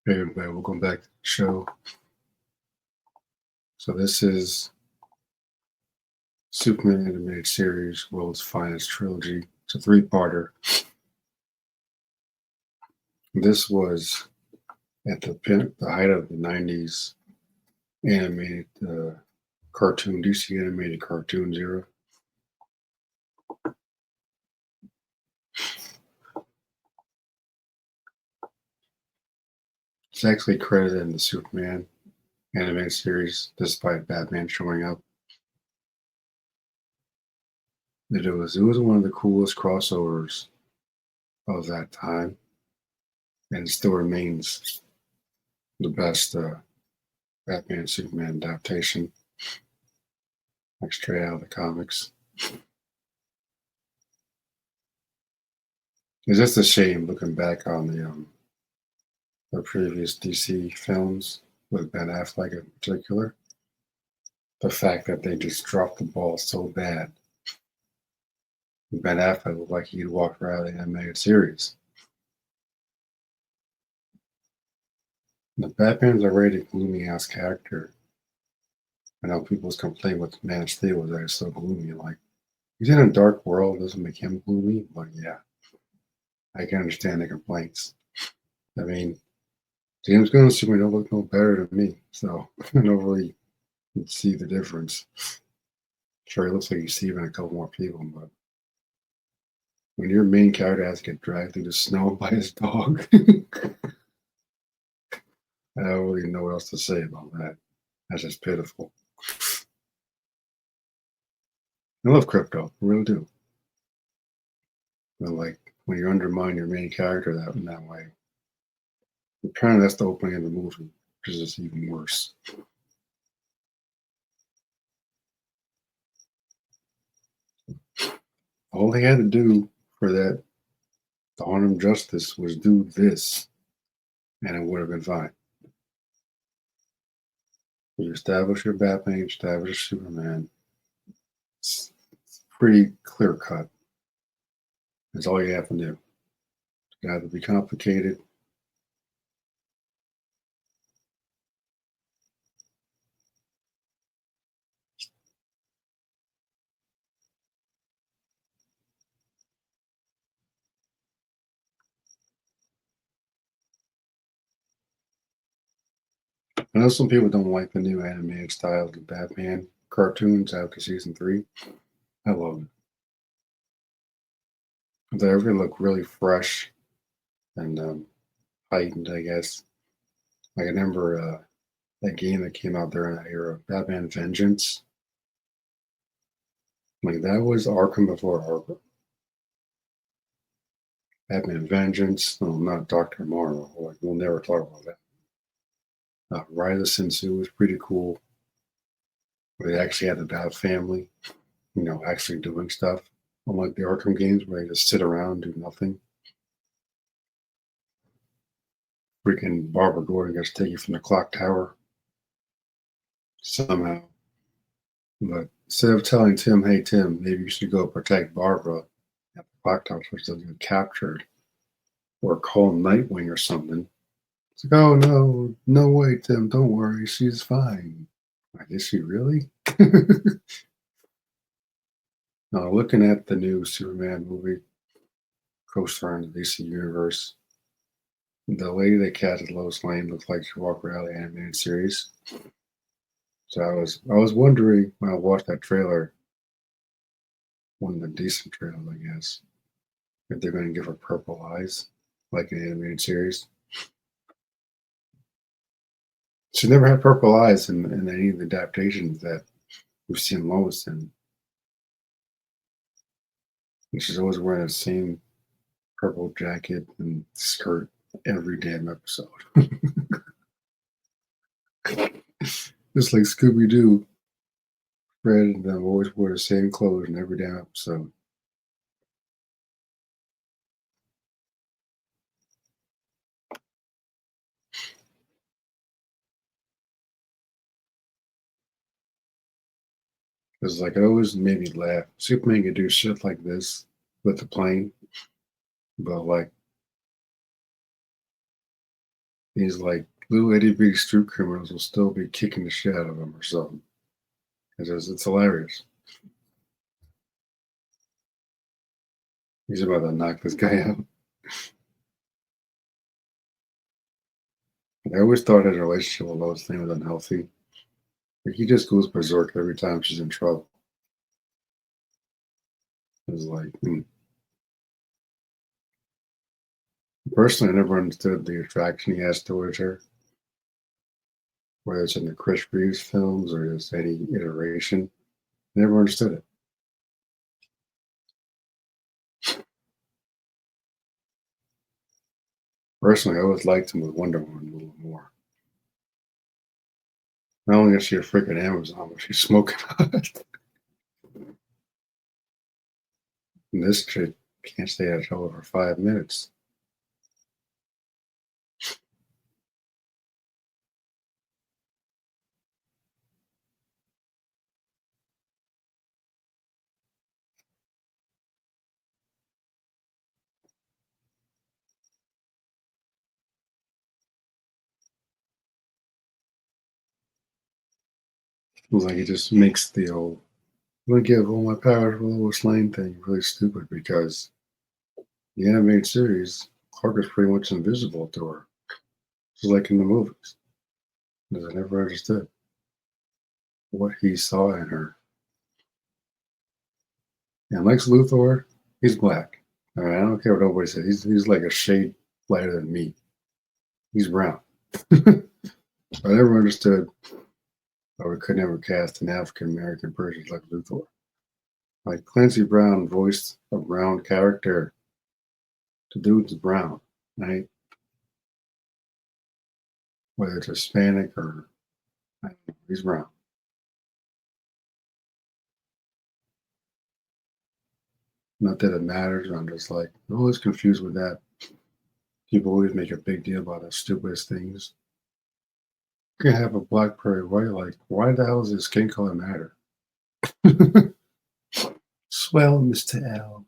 Hey everybody, welcome back to the show. So this is Superman animated series, World's Finest Trilogy. It's a three-parter. This was at the height of the '90s animated cartoon, DC animated cartoons era. It's actually credited in the Superman animated series, despite Batman showing up. It was one of the coolest crossovers of that time, and it still remains the best Batman Superman adaptation, like straight out of the comics. It's just a shame looking back on the previous DC films with Ben Affleck in particular. The fact that they just dropped the ball so bad. Ben Affleck looked like he'd walked right out of the animated series. The Batman's already a gloomy ass character. I know people's complaint with Man of Steel was that it's so gloomy. Like he's in a dark world, doesn't make him gloomy, but yeah, I can understand the complaints. I mean, James Gunn and Superman don't look no better than me, so I don't really see the difference. Sure, he looks like he's saving a couple more people, but when your main character has to get dragged through the snow by his dog, I don't really know what else to say about that. That's just pitiful. I love crypto, I really do. But like when you undermine your main character that in that way, apparently that's the opening of the movie, which is just even worse. All they had to do for that to honor him justice was do this, and it would have been fine. You establish your Batman, you establish Superman. It's pretty clear cut. That's all you have to do. It have to be complicated. I know some people don't like the new animated style of the Batman cartoons after season three. I love it. They really look really fresh and heightened, I guess. Like I remember that game that came out during that era, Batman Vengeance. Like that was Arkham before Arkham. Batman Vengeance, no, not Doctor Morrow. Like we'll never talk about that. Rise of Sin Tzu was pretty cool. Where they actually had the Bat family, actually doing stuff. Unlike the Arkham games where they just sit around and do nothing. Freaking Barbara Gordon gets taken from the clock tower somehow. But instead of telling Tim, hey Tim, maybe you should go protect Barbara at the clock tower so she doesn't get captured, or call Nightwing or something. It's like, oh no, no way, Tim, don't worry, she's fine. Like, is she really? Now, looking at the new Superman movie, co-starring the DC Universe, the lady that cast Lois Lane looks like she walked right out of the animated series. So I was wondering when I watched that trailer, one of the decent trailers, I guess, if they're going to give her purple eyes like in the animated series. She never had purple eyes in any of the adaptations that we've seen Lois in. And she's always wearing the same purple jacket and skirt every damn episode. Just like Scooby Doo, Fred and them always wear the same clothes in every damn episode. It's like it always made me laugh. Superman could do shit like this with the plane, but like He's like, little itty bitty street criminals will still be kicking the shit out of him or something. It's hilarious. He's about to knock this guy out. I always thought his relationship with Lois Lane was unhealthy. Like he just goes berserk every time she's in trouble. It's like, personally, I never understood the attraction he has towards her, whether it's in the Chris Reeves films or just any iteration. Never understood it. Personally, I always liked him with Wonder Woman a little more. Not only is she a freaking Amazon, but she's smoking hot. And this chick can't stay at a show for 5 minutes. It was like it just makes the old "I'm gonna give all my power to Lois Lane" thing really stupid because the animated series, Clark is pretty much invisible to her, just like in the movies. Because I never understood what he saw in her. And Lex Luthor, he's black. All right, I don't care what nobody says. He's like a shade lighter than me. He's brown. I never understood why we could never cast an African American person like Luthor. Like Clancy Brown voiced a brown character. The dude's brown, right? Whether it's Hispanic or I don't know, he's brown. Not that it matters. I'm just like I'm always confused with that. People always make a big deal about the stupidest things. You can have a black prairie white. Like, why the hell does his skin color matter? Swell, Mr. L.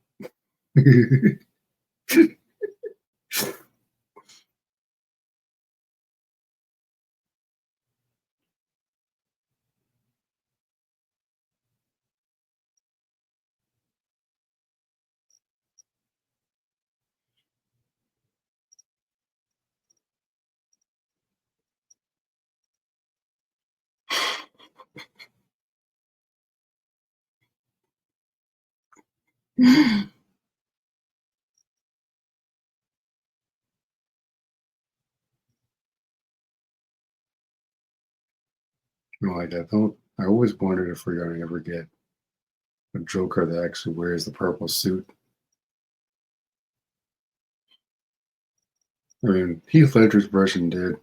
Like I don't. I always wondered if we're going to ever get a Joker that actually wears the purple suit. I mean, Heath Ledger's version did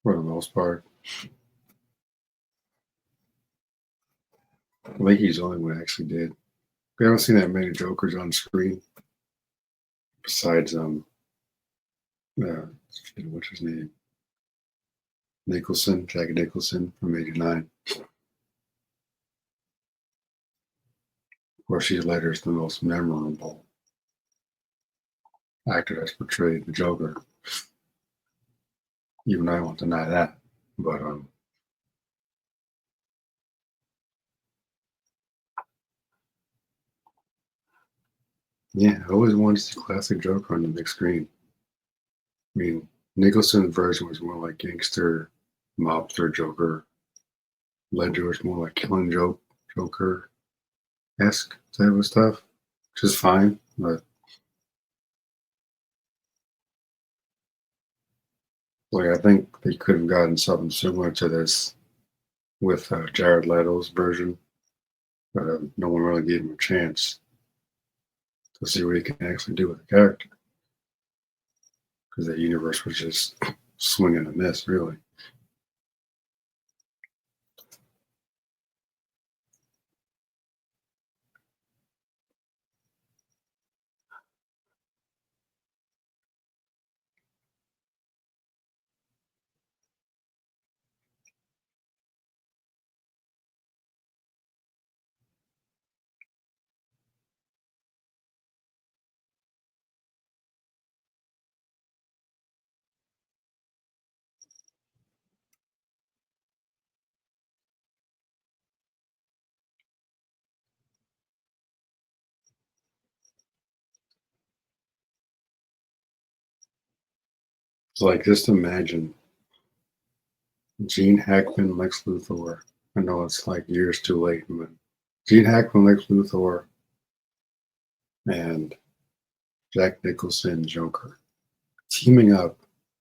for the most part. I think he's the only one that actually did. We haven't seen that many Jokers on screen besides what's his name? Nicholson, Jack Nicholson from '89. Of course, Heath Ledger is the most memorable actor that's portrayed the Joker. Even though I won't deny that. But yeah, I always wanted to see classic Joker on the big screen. I mean, Nicholson's version was more like gangster, mobster Joker. Ledger was more like killing joke Joker esque type of stuff, which is fine. But like, I think they could have gotten something similar to this with Jared Leto's version, but no one really gave him a chance to see what he can actually do with the character because the universe was just swing and a miss, really. It's like just imagine Gene Hackman, Lex Luthor. I know it's like years too late, but Gene Hackman, Lex Luthor, and Jack Nicholson, Joker, teaming up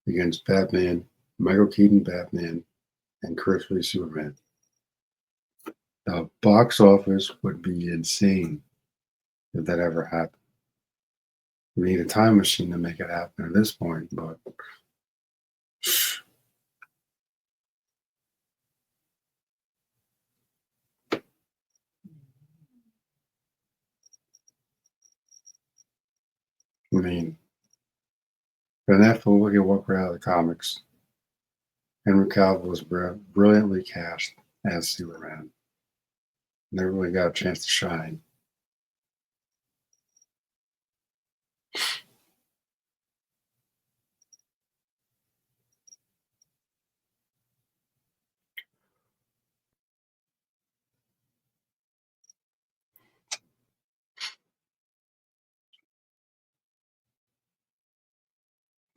against Batman, Michael Keaton, Batman, and Chris Lee, Superman. The box office would be insane if that ever happened. We need a time machine to make it happen at this point, but I mean, Ben Affleck, we can walk right out of the comics. Henry Cavill was brilliantly cast as Superman. Never really got a chance to shine.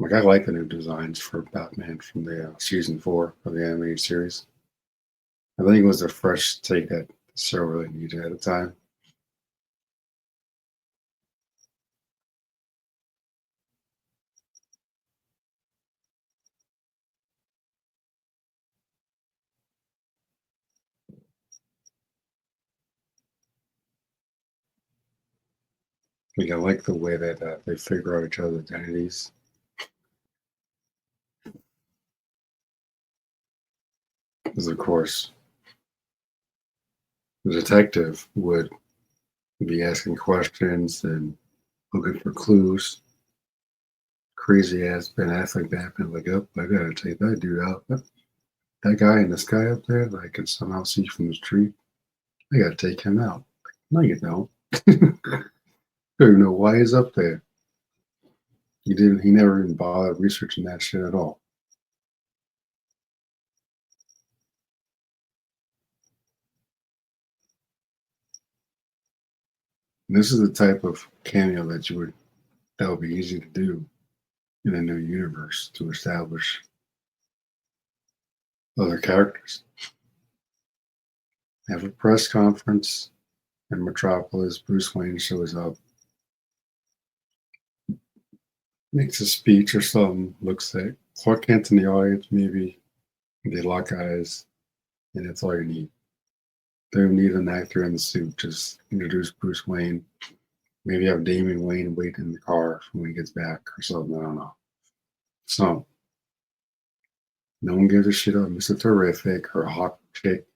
Like I like the new designs for Batman from the season 4 of the animated series. I think it was a fresh take that the show really needed at the time. Like I like the way that they figure out each other's identities. Because of course, the detective would be asking questions and looking for clues. Crazy ass Ben Affleck Batman, like, oh, I gotta take that dude out. That guy and this guy up there that I can somehow see from the street, I gotta take him out. No, you don't. I don't even know why he's up there. He didn't. He never even bothered researching that shit at all. And this is the type of cameo that would be easy to do in a new universe to establish other characters. Have a press conference in Metropolis. Bruce Wayne shows up, makes a speech or something. Looks at Clark Kent in the audience. Maybe they lock eyes, and that's all you need. They don't need an actor in the suit. Just introduce Bruce Wayne. Maybe have Damian Wayne wait in the car when he gets back or something. I don't know. So no one gives a shit about Mr. Terrific or Hawk Chick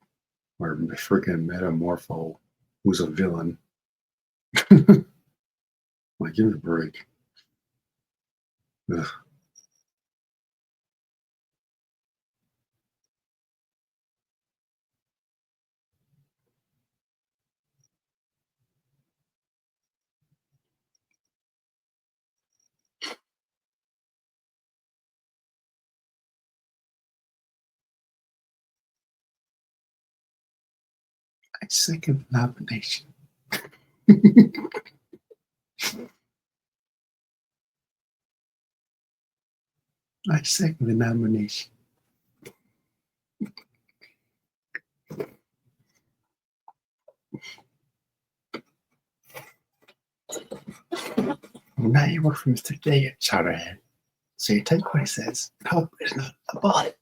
or freaking Metamorpho, who's a villain. Like, give me a break. Ugh. I second the nomination. I second the nomination. Well, now you work for Mr. J at Chowderhead. So you take what he says and hope it's not about it.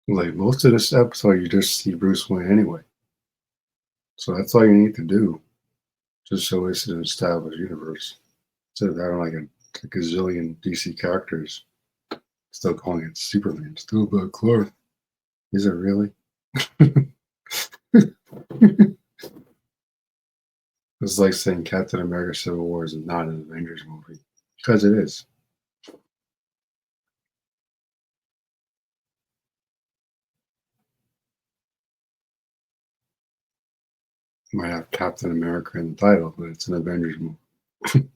Like most of this episode, you just see Bruce Wayne anyway. So that's all you need to do. Just so it's an established universe. Instead of having like a gazillion DC characters, still calling it Superman. Still about Clark. Is it really? It's like saying Captain America Civil War is not an Avengers movie. Because it is. It might have Captain America in the title, but it's an Avengers movie. It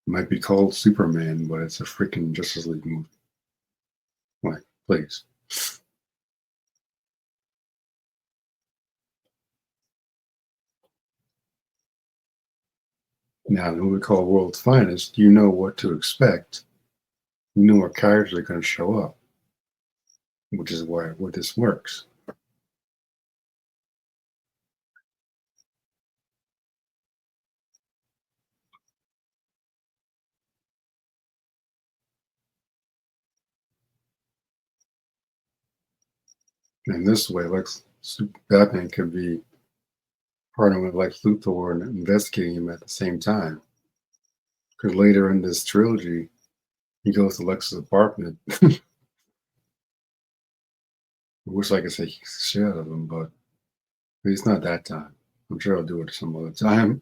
might be called Superman, but it's a freaking Justice League movie. Please. Now, in what we call World's Finest, you know what to expect. You know what characters are going to show up, which is why what this works. And this way, Batman could be partnering with Lex Luthor and investigating him at the same time. Because later in this trilogy, he goes to Lex's apartment. I wish I could say he's shit out of him, but it's not that time. I'm sure I'll do it some other time.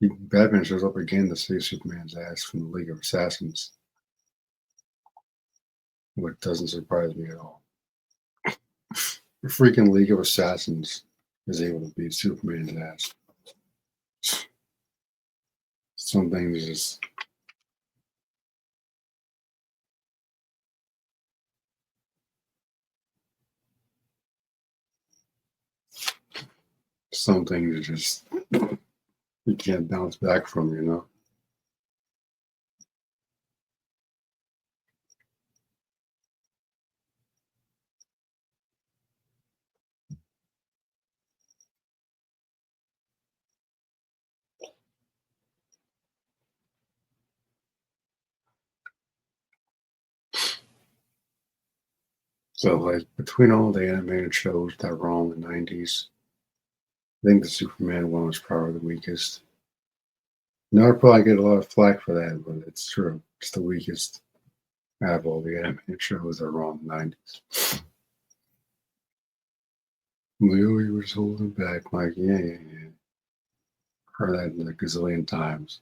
Batman shows up again to save Superman's ass from the League of Assassins, which doesn't surprise me at all. The freaking League of Assassins is able to beat Superman's ass. Some things just some things are just you can't bounce back from, you know. So like between all the animated shows that were on in the 90s, I think the Superman one was probably the weakest. Now I probably get a lot of flack for that, but it's true. It's the weakest out of all the animated shows that were on in the 90s. Leo, you were just holding back. Like, yeah. Heard that a gazillion times.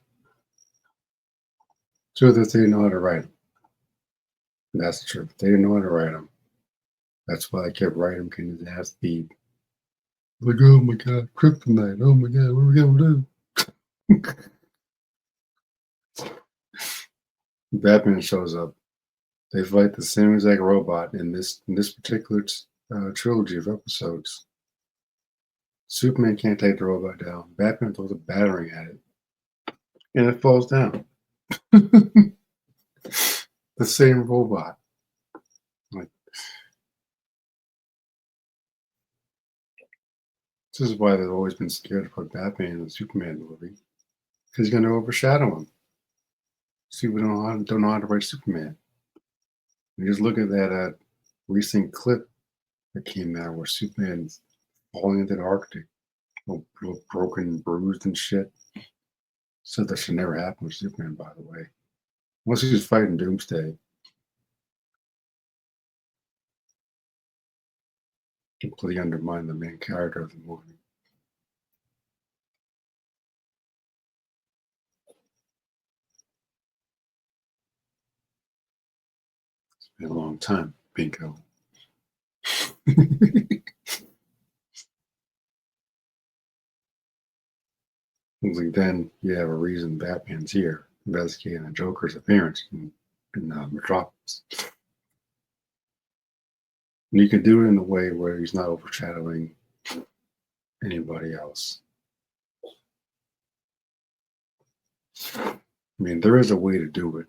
Truth is, they didn't know how to write them. That's the truth. They didn't know how to write them. That's why I kept writing them. Can his ass beat? Like, oh my god, kryptonite. Oh my god, what are we gonna do? Batman shows up. They fight the same exact robot in this particular trilogy of episodes. Superman can't take the robot down. Batman throws a battering at it, and it falls down. The same robot. Like, this is why they've always been scared to put Batman in the Superman movie, because he's going to overshadow him. People don't know how to write Superman. You just look at that recent clip that came out where Superman's falling into the Arctic, all broken and bruised and shit. So that should never happen with Superman, by the way. Unless he's fighting Doomsday. Completely undermine the main character of the movie. It's been a long time, Pinko. Only then you have a reason Batman's here, investigating the Joker's appearance in Metropolis. And you can do it in a way where he's not overshadowing anybody else. I mean, there is a way to do it.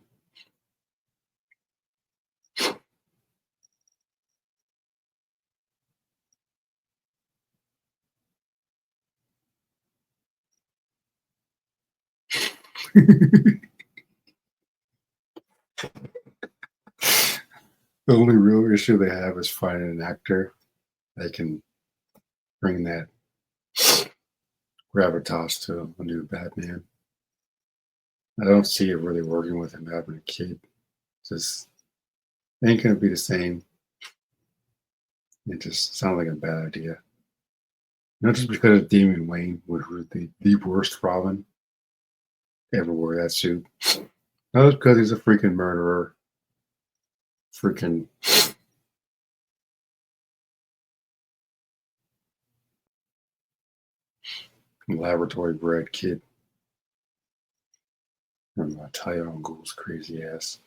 The only real issue they have is finding an actor that can bring that gravitas to a new Batman. I don't see it really working with him having a kid. Just ain't gonna be the same. It just sounds like a bad idea. Not just because Damian Wayne was the worst Robin ever wore that suit. Not because he's a freaking murderer. Freaking laboratory bred kid. From Ty Uncle's crazy ass.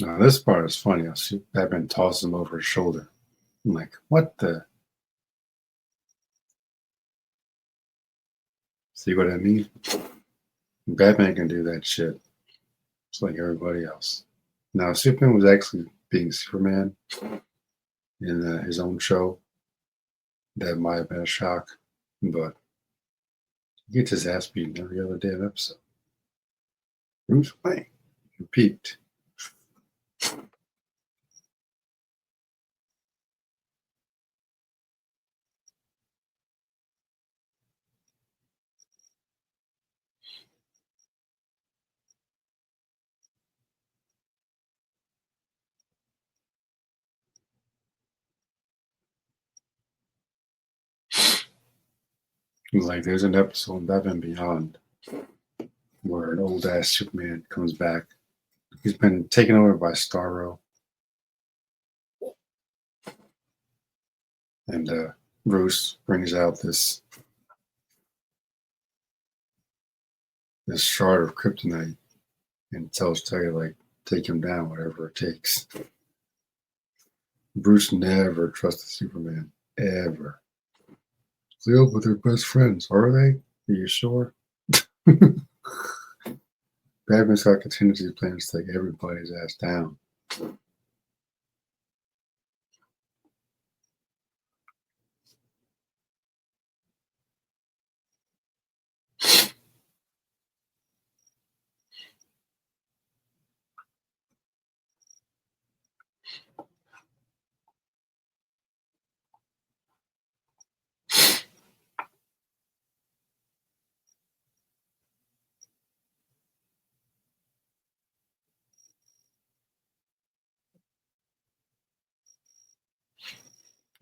Now this part is funny. I see Batman tosses him over his shoulder. I'm like, what the? See what I mean? Batman can do that shit. It's like everybody else. Now, Superman was actually being Superman in his own show. That might have been a shock, but he gets his ass beaten every other damn episode. Bruce Wayne, you peaked. It's like there's an episode in Batman Beyond where an old ass Superman comes back. He's been taken over by Starro, and Bruce brings out this shard of kryptonite and tells Terry like take him down, whatever it takes. Bruce never trusted Superman ever. Leo, but they're best friends, are they? Are you sure? Batman's got contingency plans to take everybody's ass down.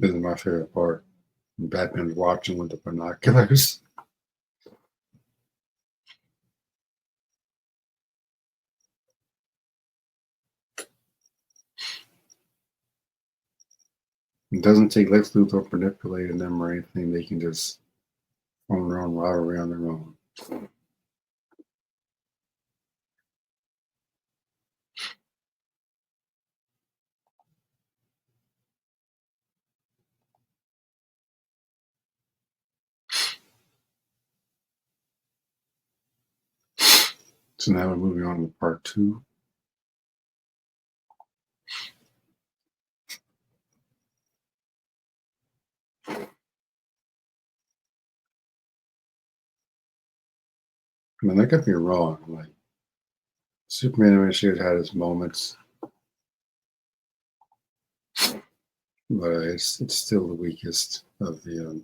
This is my favorite part. Batman's watching with the binoculars. It doesn't take Lex Luthor manipulating them or anything. They can just form their own rivalry on their own. So now we're moving on to part two. I mean, that could be wrong. Like Superman animated had its moments, but it's still the weakest of the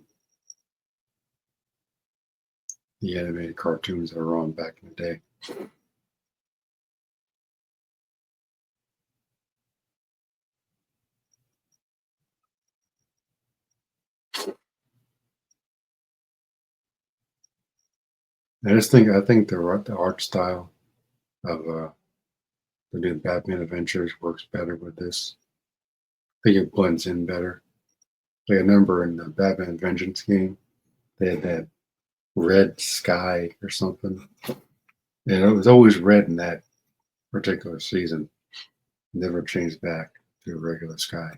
animated cartoons that were on back in the day. I think the art style of the new Batman Adventures works better with this. I think it blends in better. Like I remember in the Batman Vengeance game, they had that red sky or something. And it was always red in that particular season. Never changed back to a regular sky.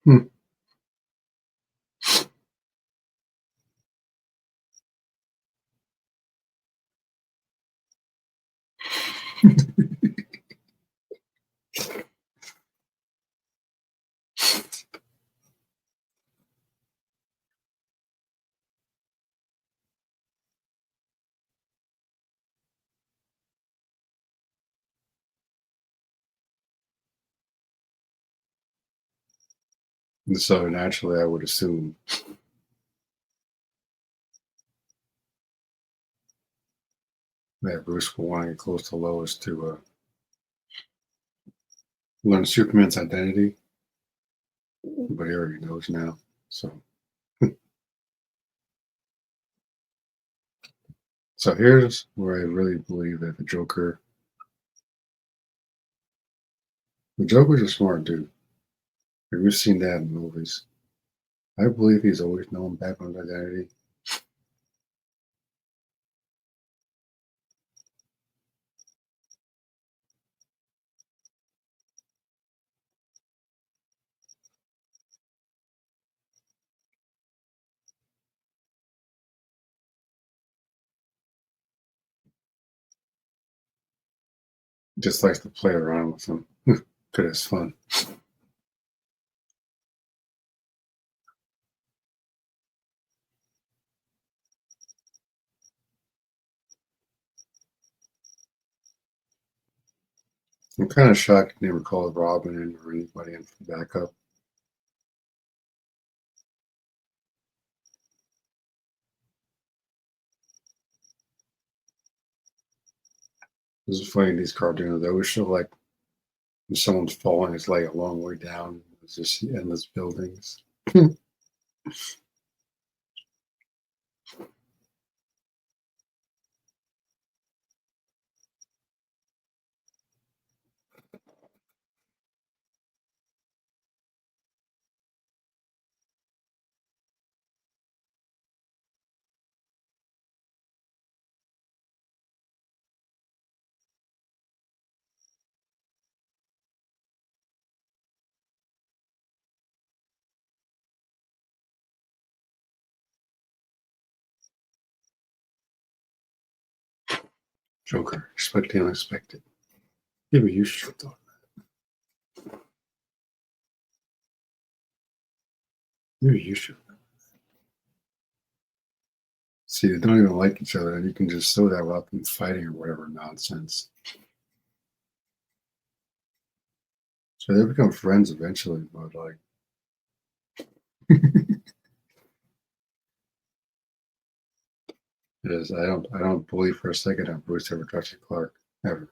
Hmm. And so naturally, I would assume that Bruce will want to get close to Lois to learn Superman's identity, but he already knows now. So So here's where I really believe that the Joker's a smart dude. Like, we've seen that in movies. I believe he's always known Batman's identity. Just likes to play around with him because it's fun. I'm kind of shocked he never called Robin in or anybody in for backup. This is funny, these cartoons, they always show like when someone's falling, it's like a long way down. It's just endless buildings. Joker, expect the unexpected. Maybe you should have thought. Maybe you should. See, they don't even like each other, and you can just show that without them fighting or whatever nonsense. So they become friends eventually, but like, it is. I don't believe for a second that Bruce ever touched Clark ever.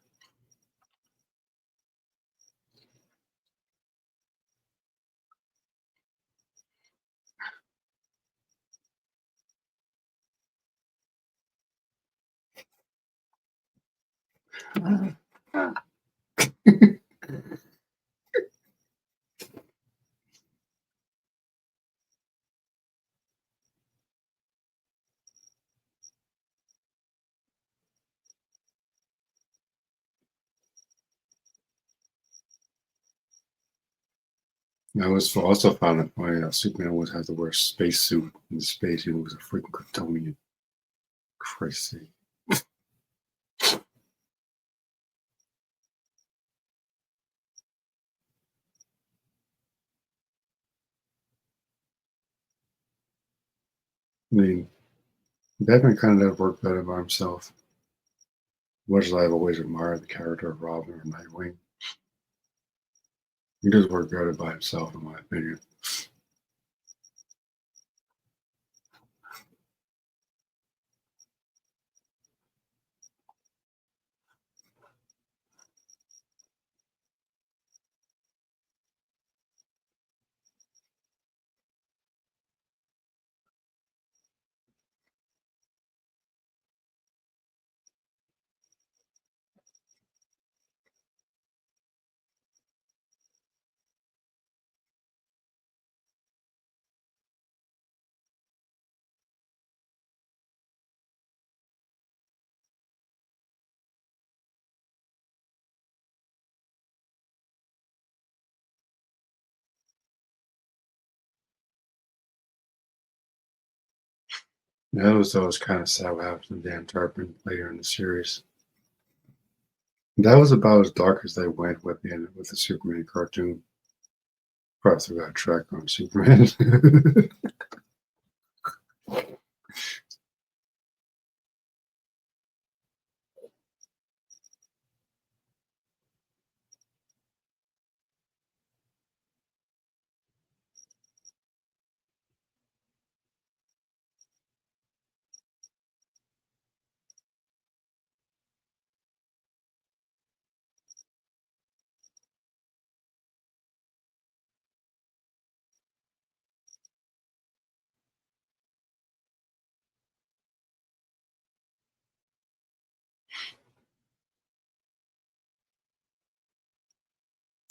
I was also found it funny that Superman always has to wear a spacesuit in space. He was a freaking Kryptonian. Crazy. I mean, Batman kind of does work better by himself. Much as I've always admired the character of Robin or Nightwing, he does work better by himself, in my opinion. Yeah, that was kind of sad what happened to Dan Tarpon later in the series. That was about as dark as they went with the Superman cartoon. Perhaps they got track on Superman.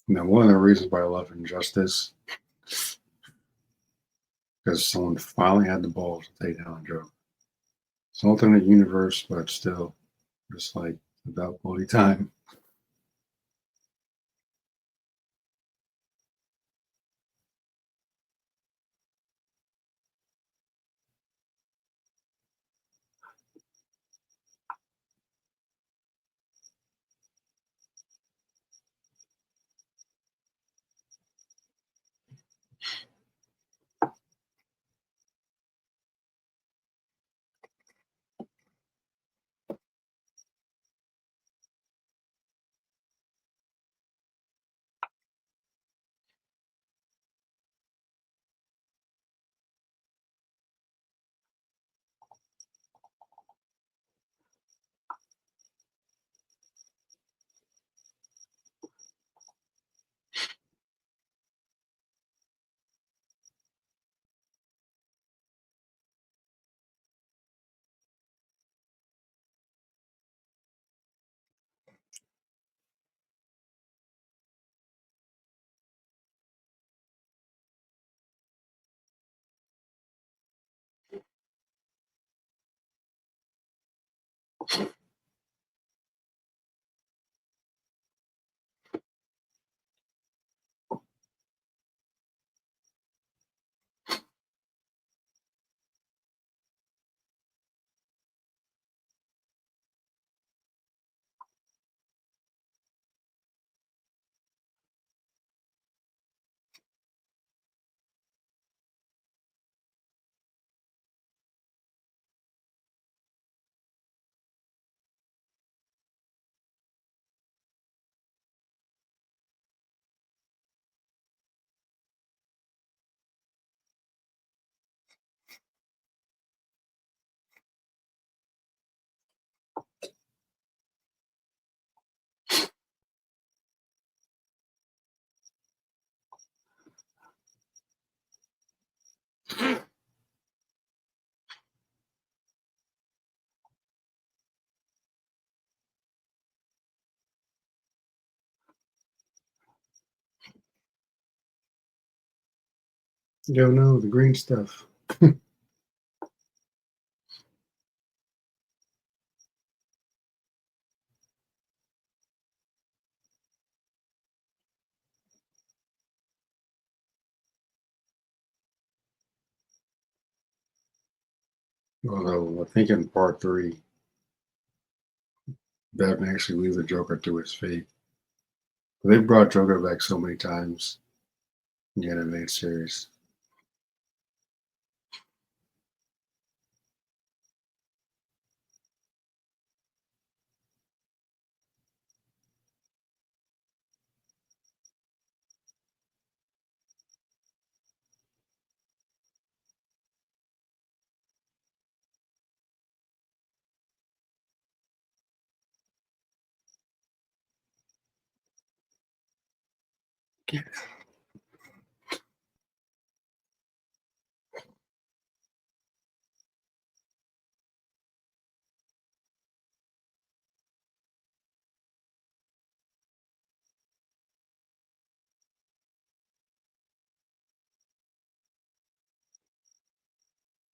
Now, one of the reasons why I love Injustice because someone finally had the balls to take down a Joker. It's an alternate universe, but still, just like about bloody time. Yo, no, the green stuff. Although I think in part three, Batman actually leaves the Joker to his fate. They brought Joker back so many times in the animated series.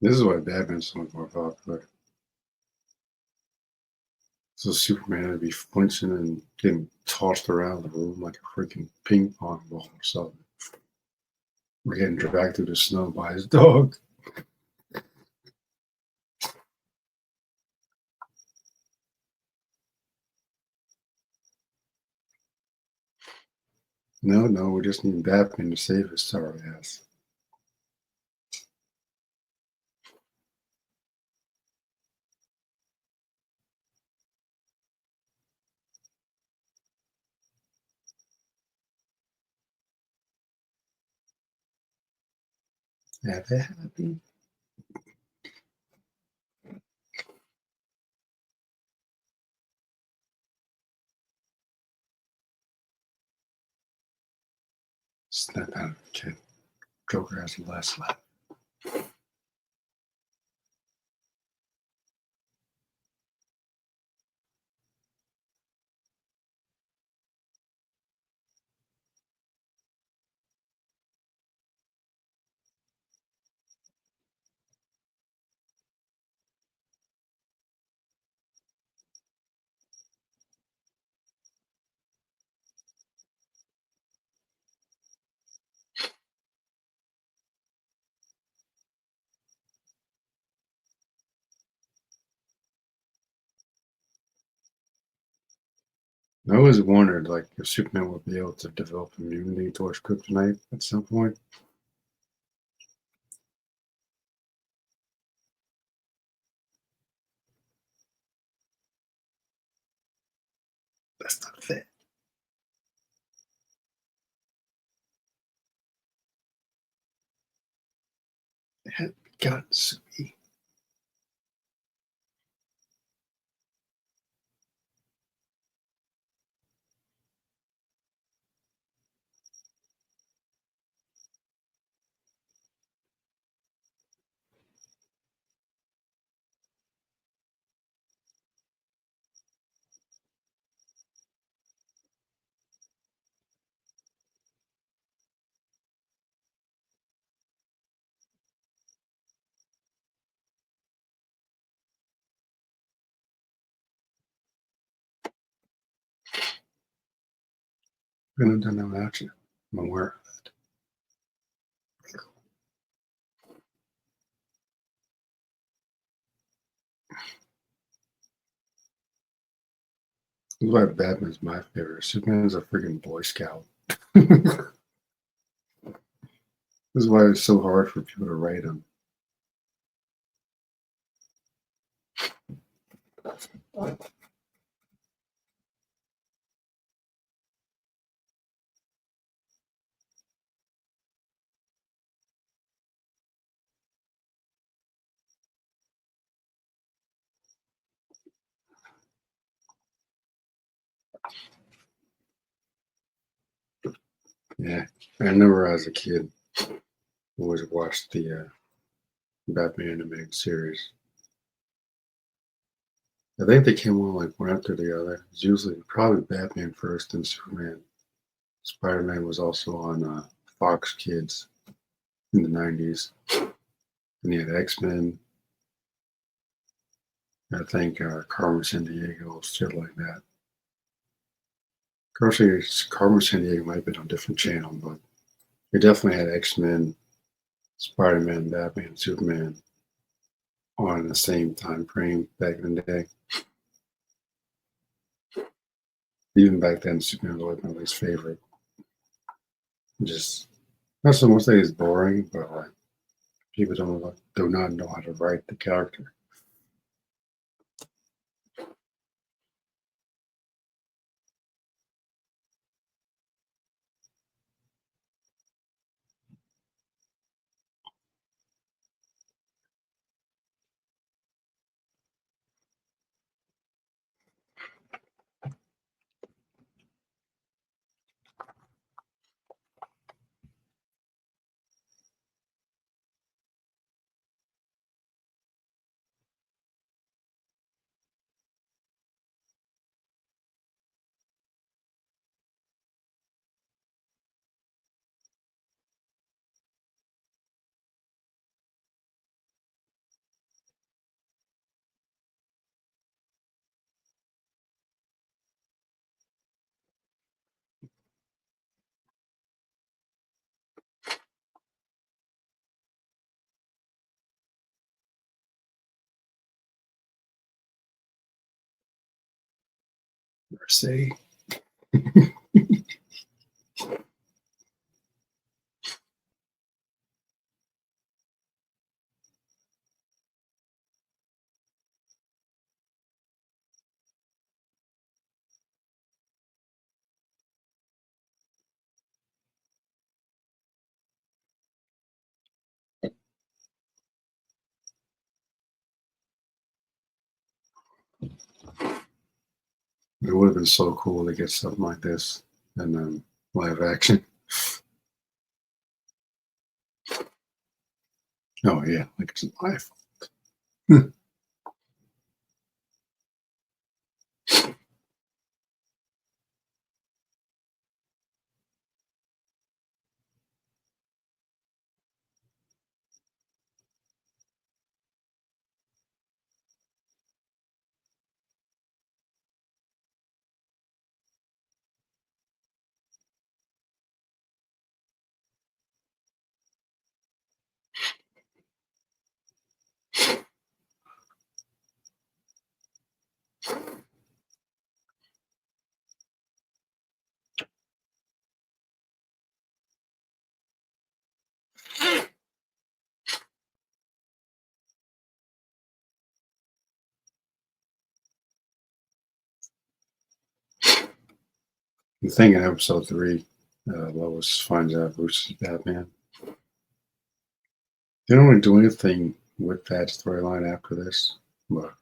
This is why Batman's so much more popular. So Superman would be flinching and getting tossed around the room like a freaking ping pong ball or something. We're getting dragged through the snow by his dog. No, no, we just need Batman to save his sorry ass. Have it happy. Snap out of the kid. Joker has the last laugh. I always wondered, like, if Superman would be able to develop immunity towards kryptonite at some point. That's not fair. It had gotten soupy. Couldn't have done that without you. I'm aware. That's why Batman's my favorite. Superman's a freaking Boy Scout. This is why it's so hard for people to write him. Yeah, I remember as a kid, always watched the Batman animated series. I think they came on like one after the other. It's usually probably Batman first, then Superman. Spider Man was also on Fox Kids in the 90s. And you had X Men, I think Carmen San Diego, shit like that. Carmen San Diego might have been on a different channel, but it definitely had X Men, Spider Man, Batman, Superman on the same time frame back in the day. Even back then, Superman was always my least favorite. Just not so much that he's boring, but like people do not know how to write the character. Say it would have been so cool to get something like this and live action. Oh yeah, like it's live. The thing in episode three, Lois finds out Bruce is Batman. They don't really do anything with that storyline after this, but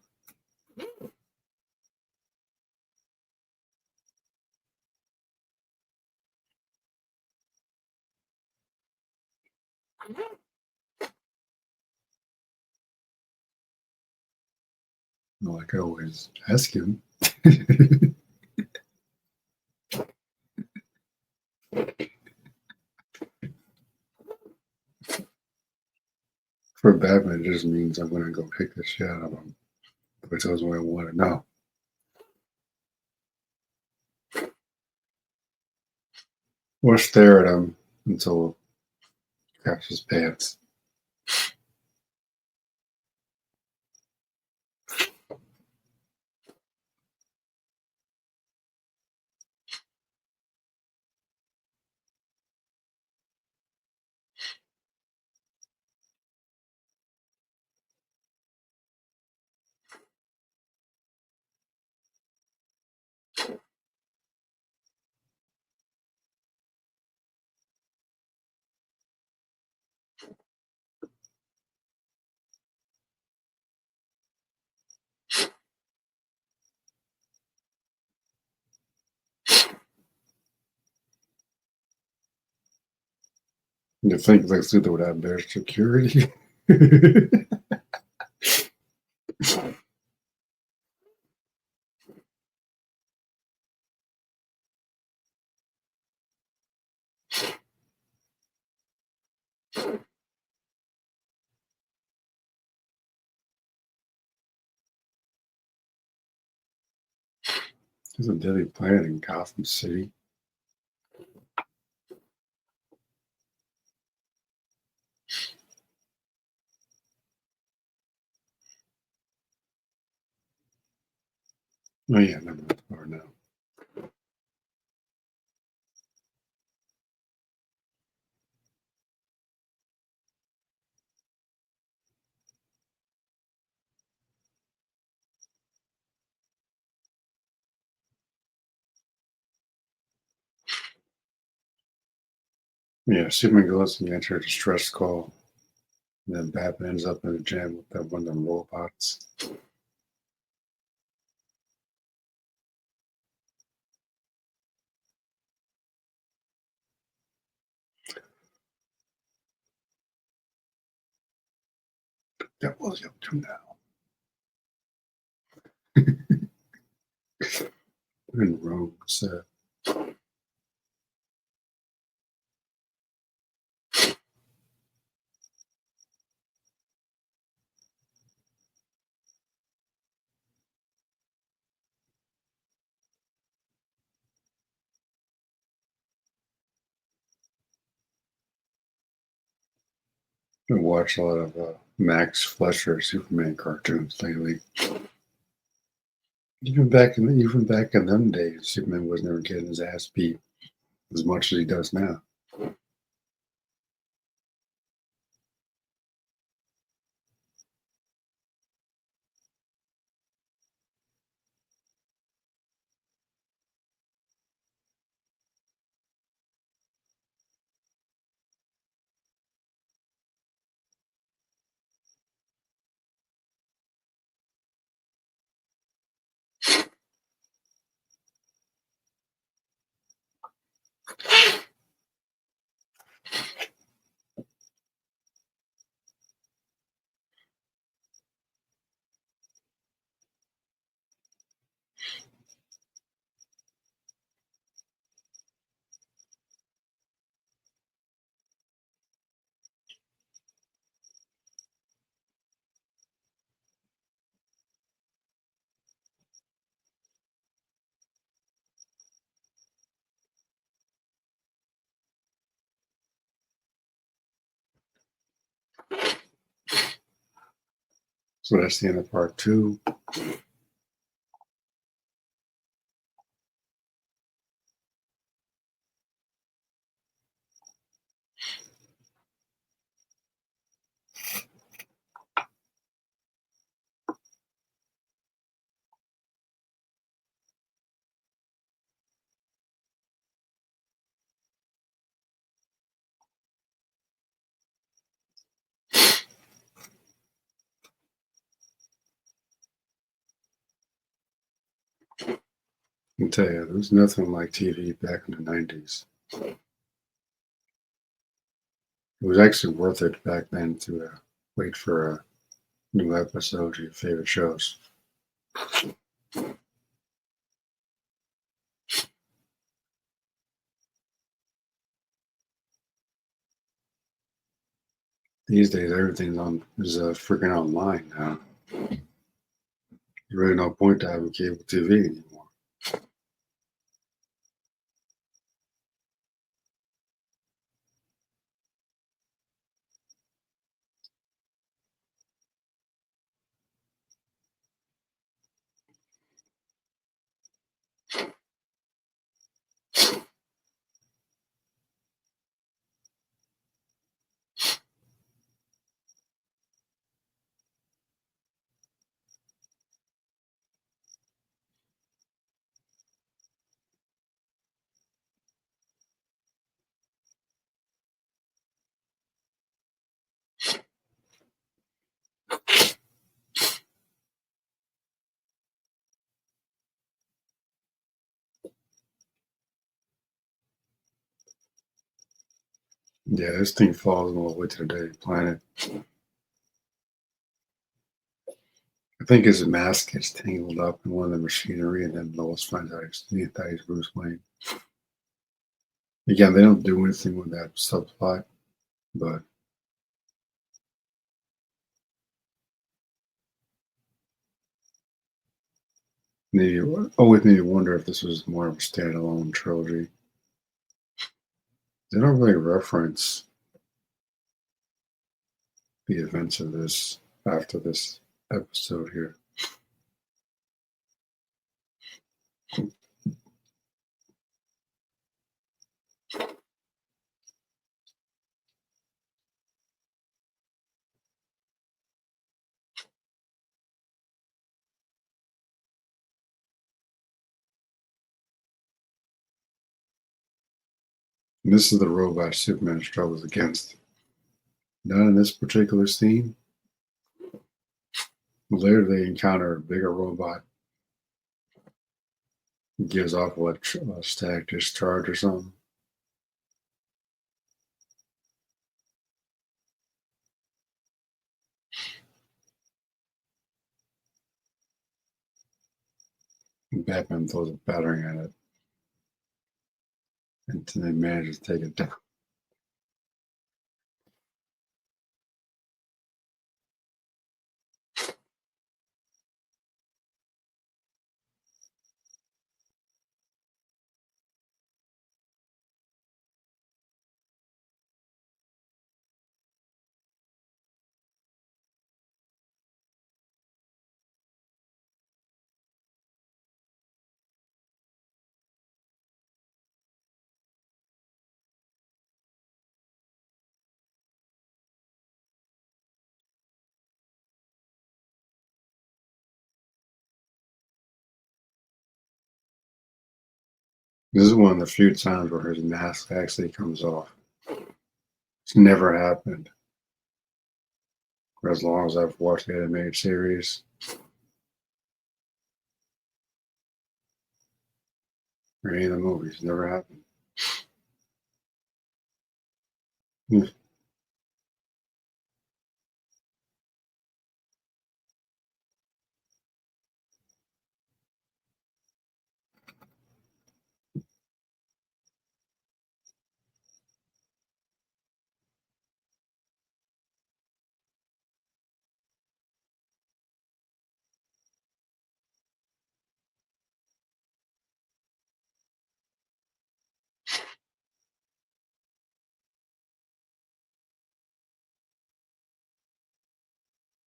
like I always ask him. For Batman, it just means I'm going to go kick the shit out of him. But it tells me what I want to know. Or stare at him until he craps his pants. You think Lex Luthor would have better security? There's a deadly planet in Gotham City. Oh yeah, never mind. Or no. Yeah, Superman goes and answers a distress call. And then Batman ends up in the gym with that one of them robots. That was up to now. In Rome, so I watched a lot of Max Fleischer Superman cartoons lately. Even back in them days, Superman was never getting his ass beat as much as he does now. So that's the end of part two. I can tell you, there was nothing like TV back in the 90s. It was actually worth it back then to wait for a new episode of your favorite shows. These days, everything's on is freaking online now. There's really no point to having cable TV anymore. Yeah, this thing falls all the way to the day planet. I think his mask gets tangled up in one of the machinery, and then Lois finds out he's Bruce Wayne. Again, they don't do anything with that subplot, but maybe always made me wonder if this was more of a standalone trilogy. They don't really reference the events of this after this episode here. And this is the robot Superman struggles against. Not in this particular scene. Later, they encounter a bigger robot. It gives off a static discharge or something. And Batman throws a battering at it, and they manage to take it down. This is one of the few times where his mask actually comes off. It's never happened for as long as I've watched the animated series or any of the movies. Never happened. Hmm.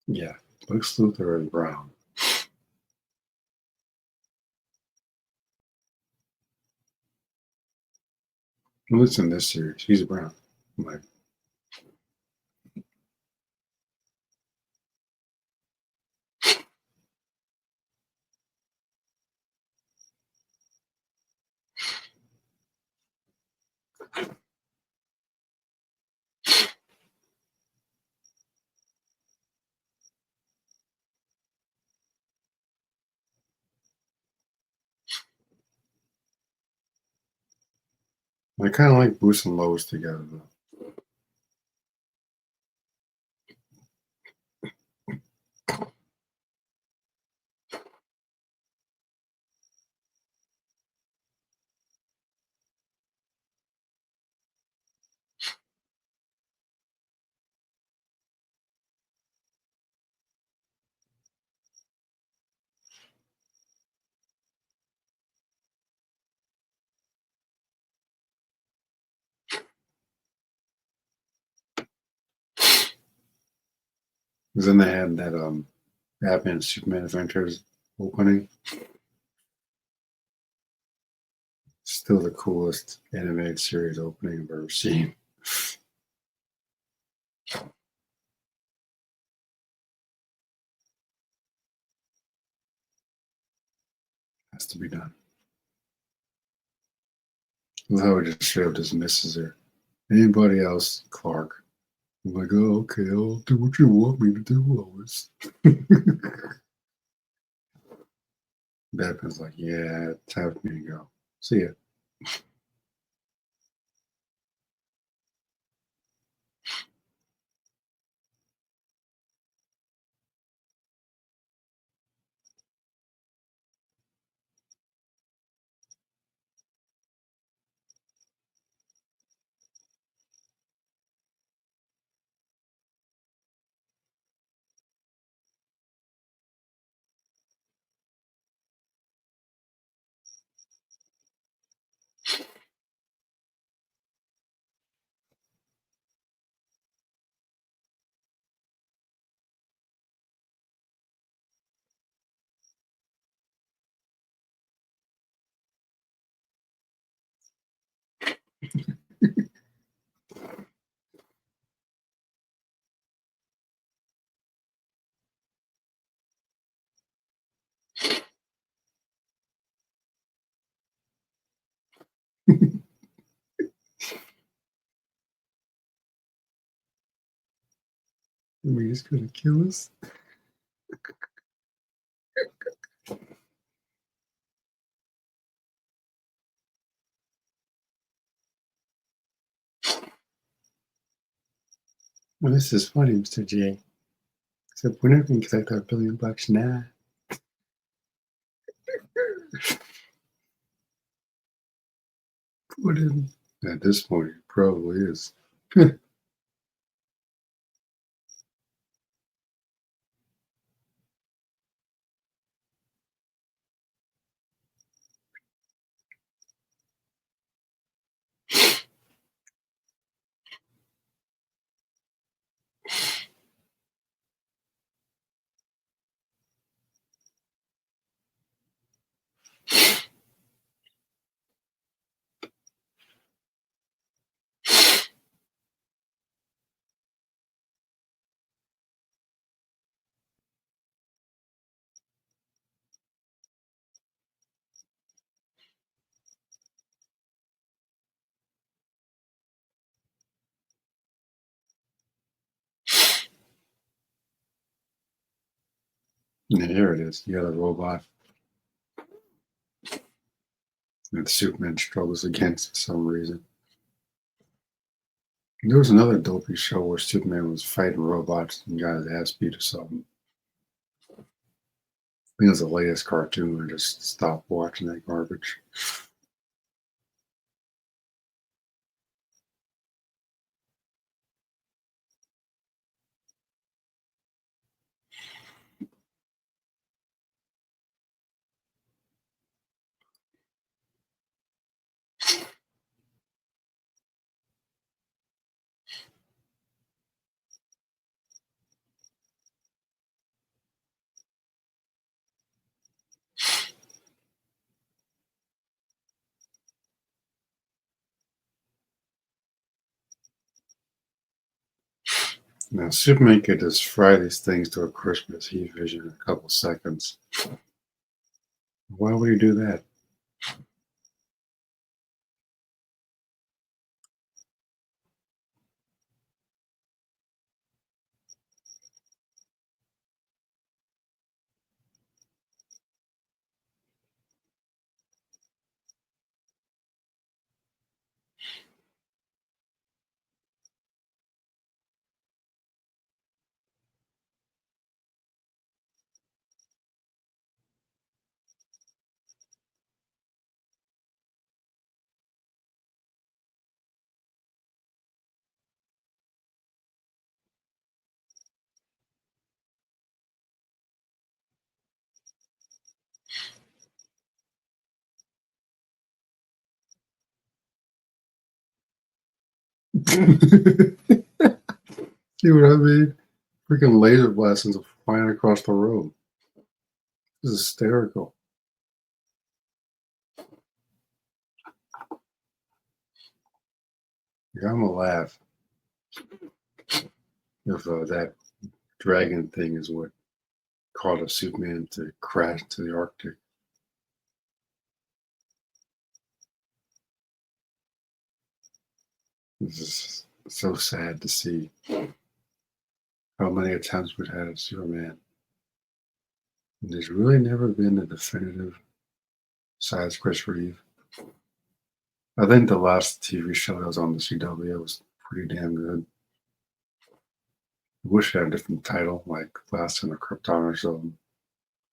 Yeah, Lex Luthor is brown. At least in this series, he's brown. I'm like, I kind of like Bruce and Lois together though. Because then they had that Batman Superman Adventures opening. Still the coolest animated series opening I've ever seen. Has to be done. How it just straight up just misses her. Anybody else, Clark. I'm like, oh, okay, I'll do what you want me to do, Lois. Batman's like, yeah, it's time for me to go. See ya. I mean, he's gonna kill us. Well, this is funny, Mr. J. Except we're not gonna collect our $1 billion now. Put in. At this point, it probably is. Yeah, here it is. You got a robot that Superman struggles against for some reason. There was another dopey show where Superman was fighting robots and got his ass beat or something. I think it was the latest cartoon. I just stopped watching that garbage. Now, Superman could just fry these things to a crisp with heat vision in a couple seconds. Why would he do that? See what I mean? Freaking laser blastings are flying across the room. This is hysterical. Yeah, I'm gonna laugh if that dragon thing is what caused a Superman to crash into the Arctic. This is so sad to see how many attempts we've had at Superman. And there's really never been a definitive size Chris Reeve. I think the last TV show that was on the CW was pretty damn good. I wish it had a different title, like Last in the Krypton or something.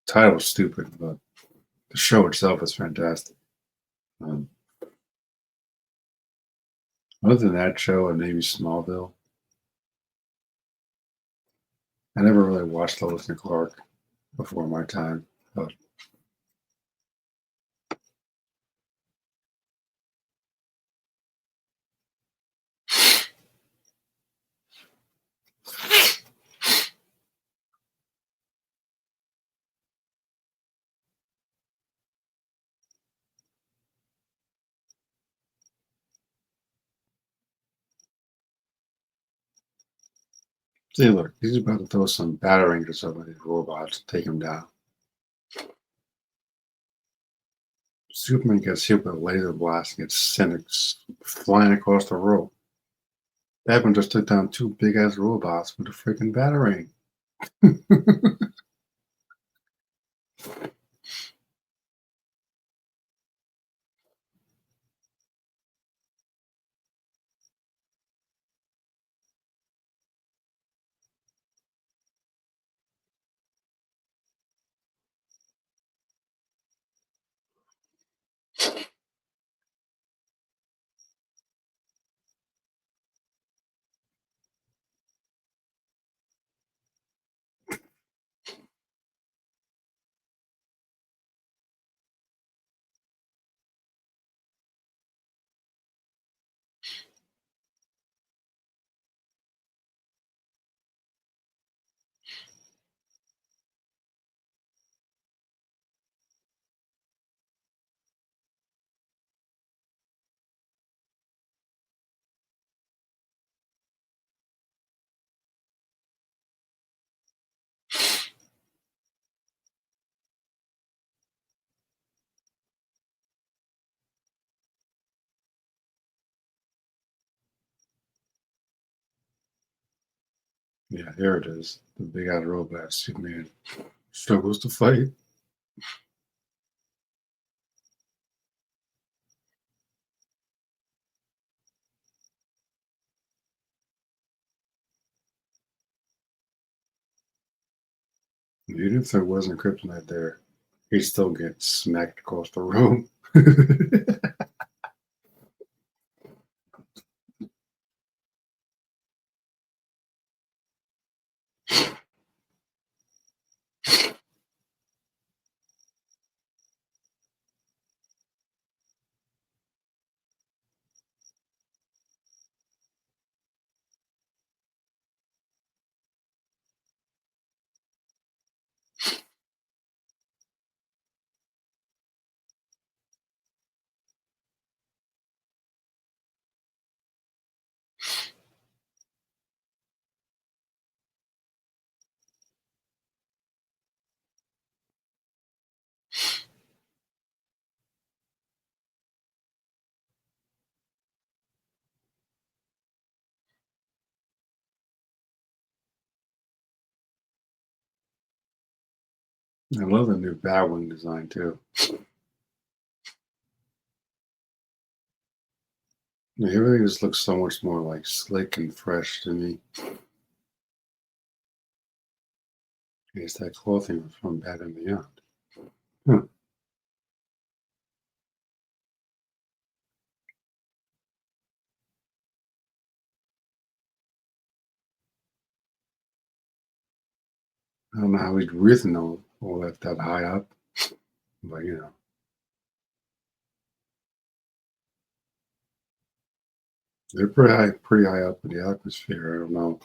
The title was stupid, but the show itself is fantastic. Um, Other than that show and maybe Smallville, I never really watched Lois and Clark before my time. But see, look, he's about to throw some batarangs or something at these robots to take him down. Superman gets hit with a laser blast and gets sent flying across the room. Batman just took down two big ass robots with a freaking batarang. Yeah, here it is. The big ass robot Superman struggles to fight. Even if there wasn't kryptonite there, he'd still get smacked across the room. I love the new Batwing design too. Yeah, everything just looks so much more like slick and fresh to me. It's that clothing from Batman Beyond. Huh. I don't know how he'd risen all that high up, but you know, They're pretty high up in the atmosphere. I don't know.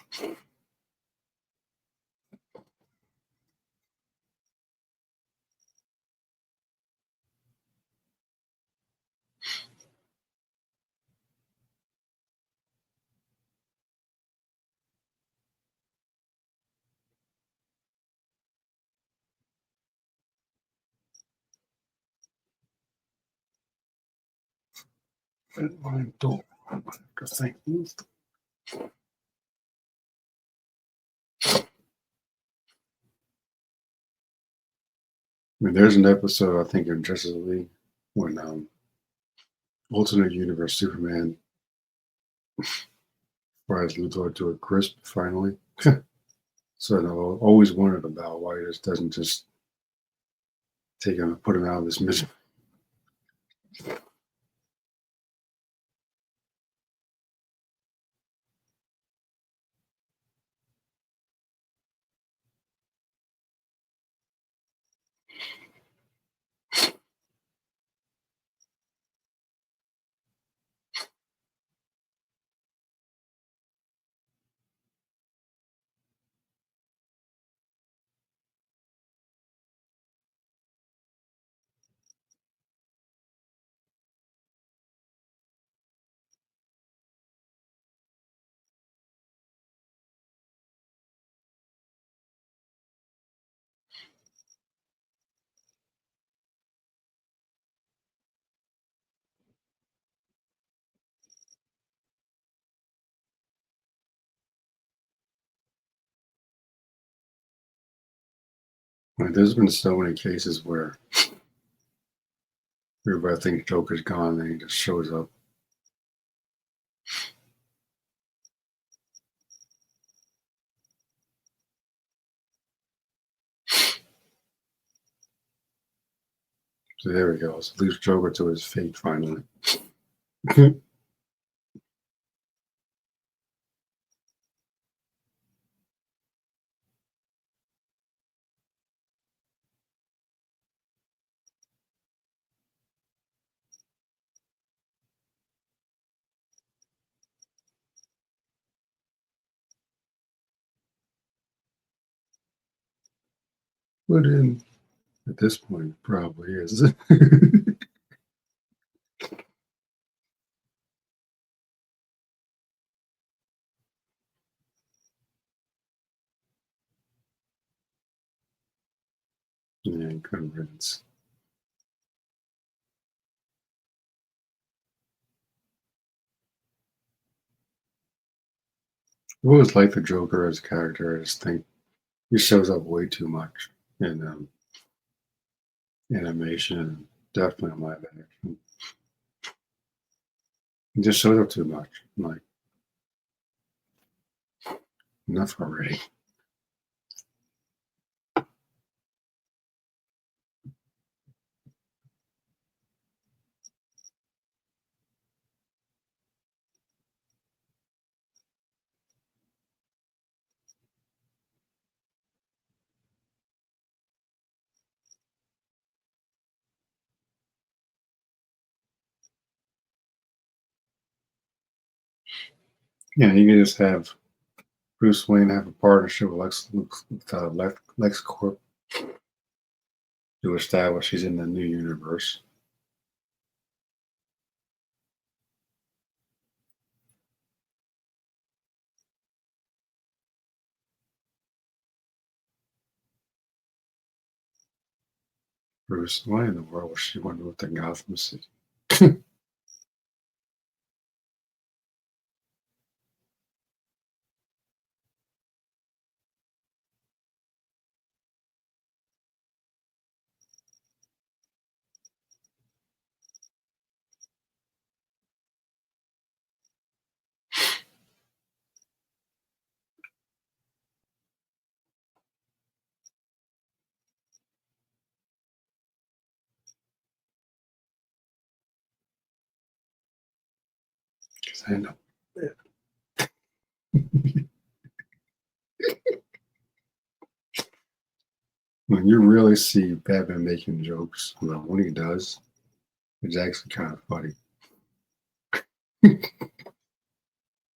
I don't think. I mean, there's an episode I think in Justice League when alternate universe Superman fries Luthor to a crisp finally. So I always wondered about why he just doesn't just take him and put him out of this mission. Like, there's been so many cases where everybody thinks Joker's gone and he just shows up. So there we go. So leaves Joker to his fate finally. But in at this point, it probably is. Yeah, convinced. I always liked the Joker as a character. I just think he shows up way too much in animation and definitely in live action. He just shows up too much. I'm like, enough already. Yeah, you can just have Bruce Wayne have a partnership with Lex Corp to establish he's in the new universe. Bruce, why in the world was she want to live in Gotham City? Because I know. When you really see Batman making jokes, well, when he does, it's actually kind of funny.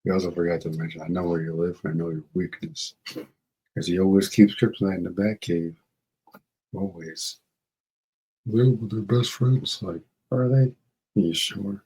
He also forgot to mention, I know where you live and I know your weakness. Because he always keeps kryptonite in the Batcave. Always. Well, they're best friends. Like, are they? You sure?